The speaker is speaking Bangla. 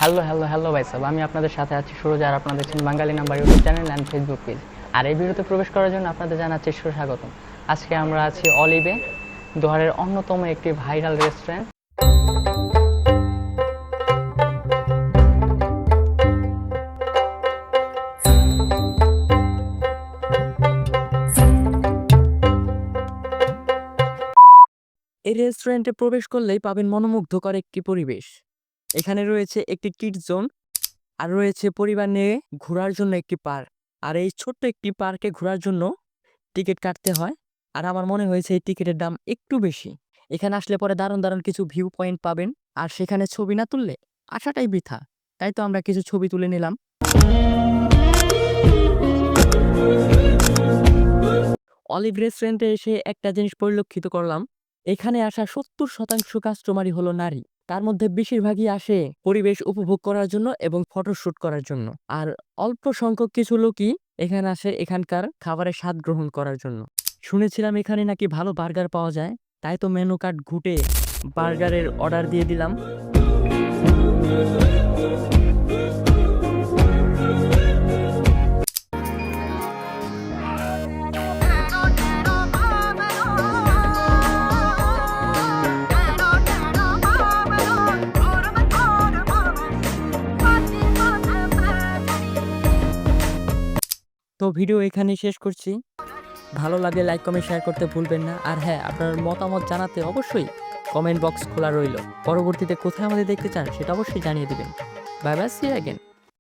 হ্যালো হ্যালো হ্যালো ভাই সাহেব, আমি আপনাদের সাথে আছি সুরজ, আর আপনারা দেখছেন Bangali number YouTube channel and Facebook page. আর এই ভিডিওতে প্রবেশ করার জন্য আপনাদের জানাচ্ছি সুস্বাগতম। আজকে আমরা আছি অলিভে, দোহারের অন্যতম একটি ভাইরাল রেস্টুরেন্ট। এই রেস্টুরেন্টে প্রবেশ করলেই পাবেন মনোমুগ্ধকর একটি পরিবেশ। এখানে রয়েছে একটি কিডস জোন, আর রয়েছে পরিবার নিয়ে ঘোরার জন্য একটি পার্ক। আর এই ছোট্ট একটি পার্কে ঘোরার জন্য টিকিট কাটতে হয়। আর আমার মনে হয়েছে এই টিকিটের দাম একটু বেশি। এখানে আসলে পরে দারুণ দারুণ কিছু ভিউ পয়েন্ট পাবেন, আর সেখানে ছবি না তুললে আসাটাই বৃথা। তাই তো আমরা কিছু ছবি তুলে নিলাম। অলিভ রেস্টুরেন্টে এসে একটা জিনিস পরিলক্ষিত করলাম, এখানে আসা 70% কাস্টমারই হলো নারী। তার মধ্যে বেশিরভাগই আসে পরিবেশ উপভোগ করার জন্য এবং ফটোশুট করার জন্য। আর অল্প সংখ্যক কিছু লোকই এখানে আসে এখানকার খাবারের স্বাদ গ্রহণ করার জন্য। শুনেছিলাম এখানে নাকি ভালো বার্গার পাওয়া যায়, তাই তো মেনু কার্ড ঘুঁটে বার্গারের অর্ডার দিয়ে দিলাম। তো ভিডিও এখানে শেষ করছি। ভালো লাগলে লাইক কমেন্ট শেয়ার করতে ভুলবেন না। আর হ্যাঁ, আপনার মতামত জানাতে অবশ্যই কমেন্ট বক্স খোলা রইল। পরবর্তীতে কোথায় আমাদের দেখতে চান সেটা অবশ্যই জানিয়ে দিবেন। Bye bye, see you again.